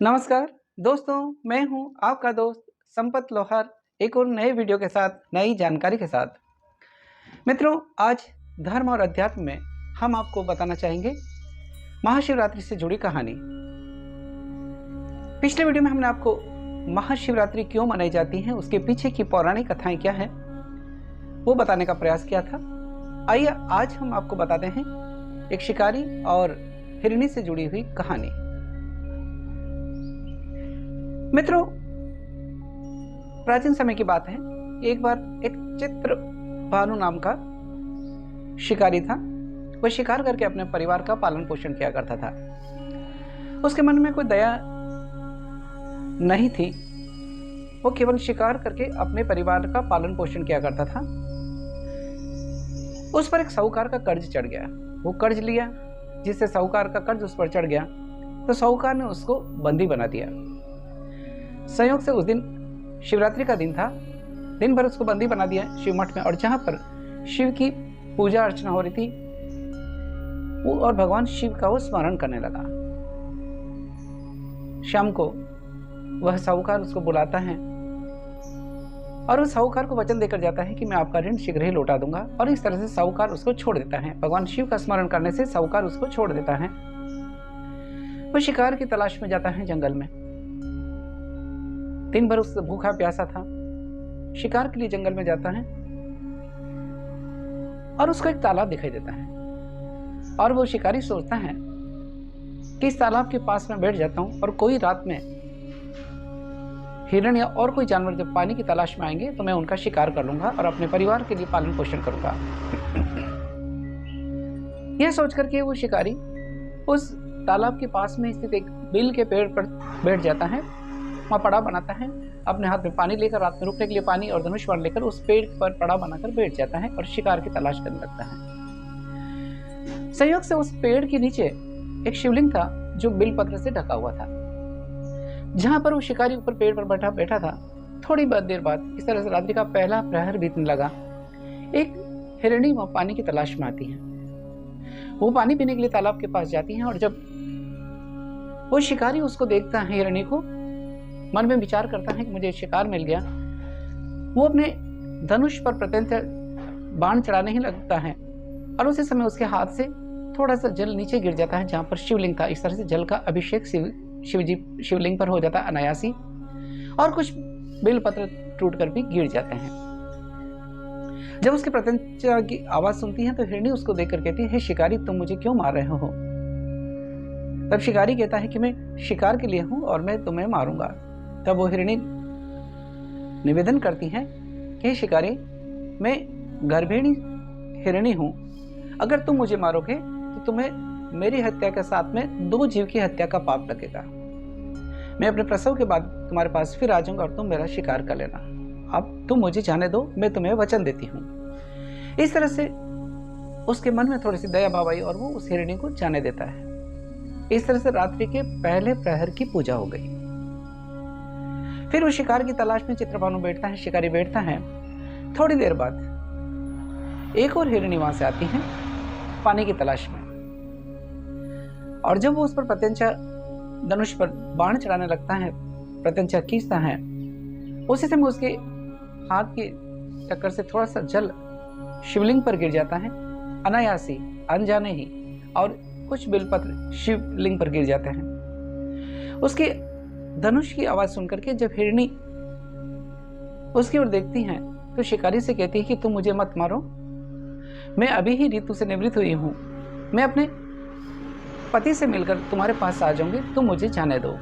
नमस्कार दोस्तों, मैं हूं आपका दोस्त संपत लोहार, एक और नए वीडियो के साथ नई जानकारी के साथ। मित्रों, आज धर्म और अध्यात्म में हम आपको बताना चाहेंगे महाशिवरात्रि से जुड़ी कहानी। पिछले वीडियो में हमने आपको महाशिवरात्रि क्यों मनाई जाती है, उसके पीछे की पौराणिक कथाएं क्या है, वो बताने का प्रयास किया था। आइए आज हम आपको बताते हैं एक शिकारी और हिरणी से जुड़ी हुई कहानी। मित्रों, प्राचीन समय की बात है। एक बार एक चित्रभानु नाम का शिकारी था। वह शिकार करके अपने परिवार का पालन पोषण किया करता था। उसके मन में कोई दया नहीं थी। वो केवल शिकार करके अपने परिवार का पालन पोषण किया करता था। उस पर एक साहूकार का कर्ज चढ़ गया। वो कर्ज लिया, जिससे साहूकार का कर्ज उस पर चढ़ गया, तो साहूकार ने उसको बंदी बना दिया। संयोग से उस दिन शिवरात्रि का दिन था। दिन भर उसको बंदी बना दिया शिव मठ में, और जहां पर शिव की पूजा अर्चना हो रही थी वो और भगवान शिव का वो स्मरण करने लगा। शाम को वह साहूकार उसको बुलाता है और उस साहूकार को वचन देकर जाता है कि मैं आपका ऋण शीघ्र ही लौटा दूंगा, और इस तरह से साहूकार उसको छोड़ देता है। भगवान शिव का स्मरण करने से साहूकार उसको छोड़ देता है। वो शिकार की तलाश में जाता है जंगल में। दिन भर उससे भूखा प्यासा था, शिकार के लिए जंगल में जाता है और उसको एक तालाब दिखाई देता है। और वो शिकारी सोचता है कि इस तालाब के पास में बैठ जाता हूं, और कोई रात में हिरण या और कोई जानवर जब पानी की तलाश में आएंगे तो मैं उनका शिकार कर लूंगा और अपने परिवार के लिए पालन पोषण करूंगा। यह सोच करके वो शिकारी उस तालाब के पास में स्थित एक बेल के पेड़ पर बैठ जाता है। वहाँ पड़ाव बनाता है, अपने हाथ में पानी लेकर, रात में रुकने के लिए पानी और धनुष बाण लेकर उस पेड़ पर पड़ाव बनाकर बैठ जाता है और शिकार की तलाश करने लगता है। संयोग से उस पेड़ के नीचे एक शिवलिंग था जो बिलपत्र से ढका हुआ था। जहां पर वो शिकारी ऊपर पेड़ पर बैठा था, थोड़ी देर बाद इस तरह से रात्रि का पहला प्रहर बीतने लगा। एक हिरणी वहां पानी की तलाश में आती है। वो पानी पीने के लिए तालाब के पास जाती है, और जब वो शिकारी उसको देखता है, हिरणी को, मन में विचार करता है कि मुझे शिकार मिल गया। वो अपने धनुष पर प्रत्यंत बाण चढ़ाने ही लगता है, और उसी समय उसके हाथ से थोड़ा सा जल नीचे गिर जाता है जहां पर शिवलिंग था। इस तरह से जल का अभिषेक शिवलिंग पर हो जाता है अनायासी, और कुछ बेलपत्र टूटकर भी गिर जाते हैं। जब उसके प्रत्यंचा की आवाज सुनती है तो हिरणी उसको देखकर कहती है, हे शिकारी, तुम मुझे क्यों मार रहे हो? तब शिकारी कहता है कि मैं शिकार के लिए हूं और मैं तुम्हें मारूंगा। तब वो हिरणी निवेदन करती है कि शिकारी, मैं गर्भिणी हिरणी हूं। अगर तुम मुझे मारोगे तो तुम्हें मेरी हत्या के साथ में 2 जीव की हत्या का पाप लगेगा। मैं अपने प्रसव के बाद तुम्हारे पास फिर आ जाऊंगा और तुम मेरा शिकार कर लेना। अब तुम मुझे जाने दो, मैं तुम्हें वचन देती हूँ। इस तरह से उसके मन में थोड़ी सी दया भाव आई और वो उस हिरणी को जाने देता है। इस तरह से रात्रि के पहले प्रहर की पूजा हो गई। फिर वो शिकार की तलाश में चित्रभानु बैठता है, शिकारी बैठता है। थोड़ी देर बाद एक और हिरणी वहां से आती है पानी की तलाश में, और जब वो उस पर प्रत्यंचा धनुष पर बाण चढ़ाने लगता है, प्रत्यंचा खींचता है, उसी समय उसके हाथ के टक्कर से थोड़ा सा जल शिवलिंग पर गिर जाता है, अनायासी, अनजाने ही, और कुछ बेलपत्र शिवलिंग पर गिर जाते हैं। उसके धनुष की आवाज सुनकर के जब हिरणी उसकी ओर देखती है तो शिकारी से कहती है कि तुम मुझे मत मारो, मैं अभी ही ऋतु से निवृत्त हुई हूं, मैं अपने पति से मिलकर तुम्हारे पास आ जाऊंगी, तुम मुझे जाने दो।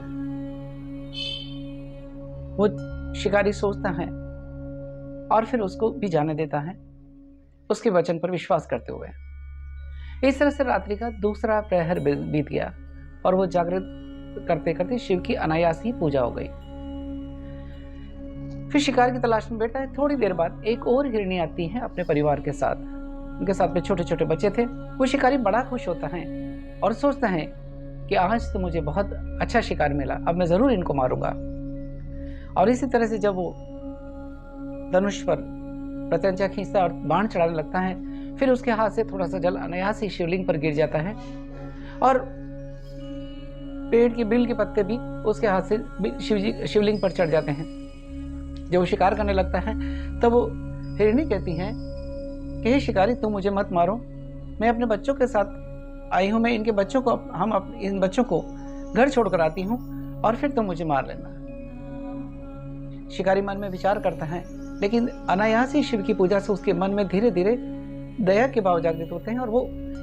वो शिकारी सोचता है और फिर उसको भी जाने देता है, उसके वचन पर विश्वास करते हुए। इस तरह से रात्रि का दूसरा प्रहर बीत गया और वो जागृत करते करते शिव की अनायासी पूजा हो गई। फिर शिकार की तलाश में बैठा है। थोड़ी देर बाद एक और हिरणी आती है अपने परिवार के साथ। उनके साथ में छोटे छोटे बच्चे थे। वो शिकारी बड़ा खुश होता है और सोचता है कि आज तो मुझे बहुत अच्छा शिकार मिला, अब मैं जरूर इनको मारूंगा। और इसी तरह से जब वो धनुष पर प्रत्यंचा खींचता और बाण चढ़ाने लगता है, फिर उसके हाथ से थोड़ा सा जल अनायास ही शिवलिंग पर गिर जाता है और पेड़ की बिल के पत्ते भी उसके हाथ से शिवलिंग पर चढ़ जाते हैं। जब वो शिकार करने लगता है तब वो हिरणी कहती है कि हे शिकारी, तुम मुझे मत मारो, मैं अपने बच्चों के साथ आई हूँ, मैं इन बच्चों को घर छोड़कर आती हूँ और फिर तुम मुझे मार लेना। शिकारी मन में विचार करता है, लेकिन अनायास ही शिव की पूजा से उसके मन में धीरे धीरे दया के भाव जागृत होते हैं और वो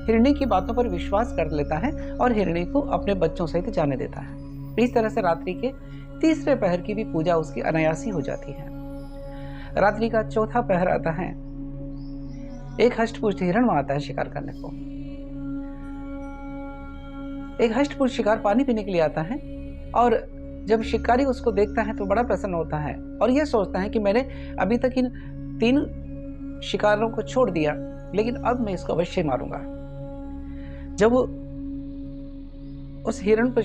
हिरणी की बातों पर विश्वास कर लेता है और हिरणी को अपने बच्चों सहित जाने देता है। इस तरह से रात्रि के तीसरे पहर की भी पूजा उसकी अनायासी हो जाती है। रात्रि का चौथा पहर आता है। एक हष्टपुष्ट हिरण वहां आता है शिकार करने को। एक हष्टपुष्ट शिकार पानी पीने के लिए आता है और जब शिकारी उसको देखता है तो बड़ा प्रसन्न होता है और यह सोचता है कि मैंने अभी तक इन 3 शिकारों को छोड़ दिया, लेकिन अब मैं इसको अवश्य मारूंगा। जब वो उस हिरण पर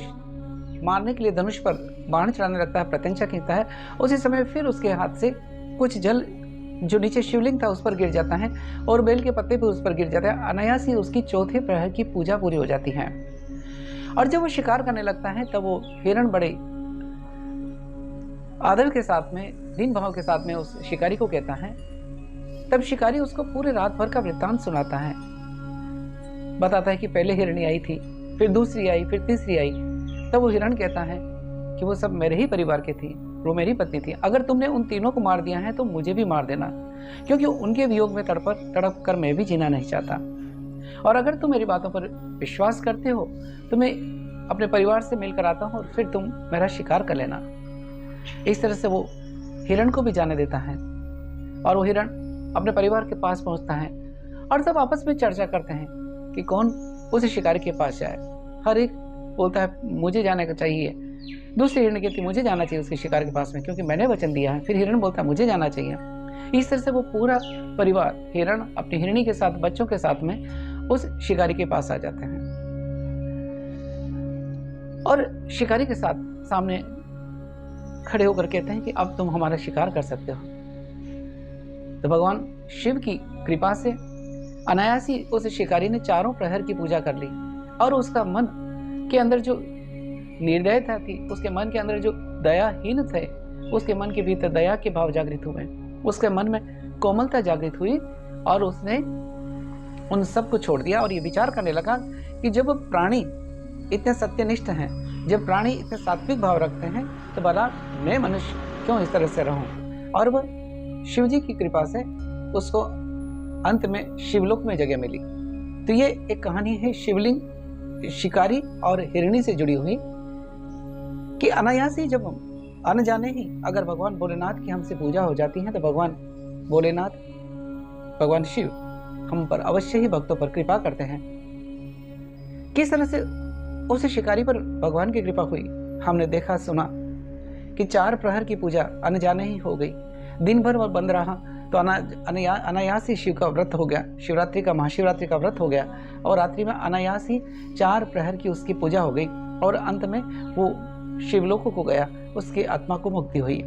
मारने के लिए धनुष पर बाण चढ़ाने लगता है, प्रत्यंचा खींचता है, उसी समय फिर उसके हाथ से कुछ जल जो नीचे शिवलिंग था उस पर गिर जाता है और बेल के पत्ते भी उस पर गिर जाते हैं। अनायास ही उसकी चौथे प्रहर की पूजा पूरी हो जाती है। और जब वो शिकार करने लगता है तब वो हिरण बड़े आदर के साथ में, दीन भाव के साथ में उस शिकारी को कहता है। तब शिकारी उसको पूरे रात भर का वृत्तांत सुनाता है, बताता है कि पहले हिरणी आई थी, फिर दूसरी आई, फिर तीसरी आई। तब वो हिरण कहता है कि वो सब मेरे ही परिवार के थी, वो मेरी पत्नी थी। अगर तुमने उन तीनों को मार दिया है तो मुझे भी मार देना, क्योंकि उनके वियोग में तड़प कर मैं भी जीना नहीं चाहता। और अगर तुम मेरी बातों पर विश्वास करते हो तो मैं अपने परिवार से मिलकर आता हूँ और फिर तुम मेरा शिकार कर लेना। इस तरह से वो हिरण को भी जाने देता है और वो हिरण अपने परिवार के पास पहुंचता है और सब आपस में चर्चा करते हैं कि कौन उस शिकारी के पास जाए। हर एक बोलता है मुझे जाने का चाहिए, दूसरी हिरण कहती मुझे जाना चाहिए उसके शिकार के पास में, क्योंकि मैंने वचन दिया है। फिर हिरण बोलता है मुझे जाना चाहिए। इस तरह से वो पूरा परिवार, हिरण अपनी हिरणी के साथ, बच्चों के साथ में उस शिकारी के पास आ जाते हैं और शिकारी के साथ सामने खड़े होकर कहते हैं कि अब तुम हमारा शिकार कर सकते हो। तो भगवान शिव की कृपा से अनायासी उस शिकारी ने चारों प्रहर की पूजा कर ली और उसका मन के अंदर जो निर्दयता थी, उसके मन के अंदर जो दयाहीन थे, उसके मन के भीतर दया के भाव जागृत हुए, उसके मन में कोमलता जागृत हुई और उसने उन सब को छोड़ दिया और ये विचार करने लगा कि जब प्राणी इतने सत्यनिष्ठ हैं, जब प्राणी इतने सात्विक भाव रखते हैं, तो भला मैं मनुष्य क्यों इस तरह से रहूं। और वह शिव जी की कृपा से उसको अंत में शिवलोक में जगह मिली। तो ये एक कहानी है शिवलिंग, शिकारी और हिरणी से जुड़ी हुई, कि अनायास ही जब हम अनजाने ही अगर भगवान भोलेनाथ की हमसे पूजा हो जाती है तो भगवान भोलेनाथ, भगवान शिव हम पर अवश्य ही भक्तों पर कृपा करते हैं। किस तरह से उस शिकारी पर भगवान की कृपा हुई, हमने देखा सुना कि 4 प्रहर की पूजा अनजाने ही हो गई। दिन भर वह बंद रहा तो अनायास ही शिव का व्रत हो गया, शिवरात्रि का, महाशिवरात्रि का व्रत हो गया और रात्रि में अनायास ही 4 प्रहर की उसकी पूजा हो गई और अंत में वो शिवलोक को गया, उसकी आत्मा को मुक्ति हुई।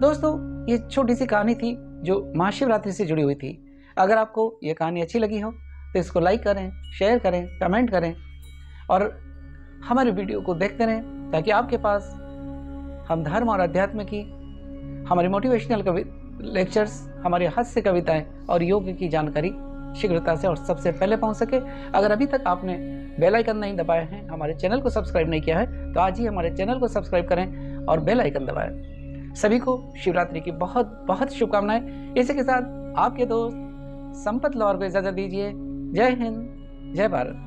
दोस्तों, ये छोटी सी कहानी थी जो महाशिवरात्रि से जुड़ी हुई थी। अगर आपको ये कहानी अच्छी लगी हो तो इसको लाइक करें, शेयर करें, कमेंट करें और हमारे वीडियो को देखते रहें, ताकि आपके पास हम धर्म और अध्यात्म की, हमारी मोटिवेशनल लेक्चर्स, हमारे हास्य कविताएं और योग की जानकारी शीघ्रता से और सबसे पहले पहुंच सके। अगर अभी तक आपने बेल आइकन नहीं दबाया है, हमारे चैनल को सब्सक्राइब नहीं किया है, तो आज ही हमारे चैनल को सब्सक्राइब करें और बेल आइकन दबाएं। सभी को शिवरात्रि की बहुत बहुत शुभकामनाएं। इसी के साथ आपके दोस्त संपत लौर को इजाजत दीजिए। जय हिंद, जय भारत।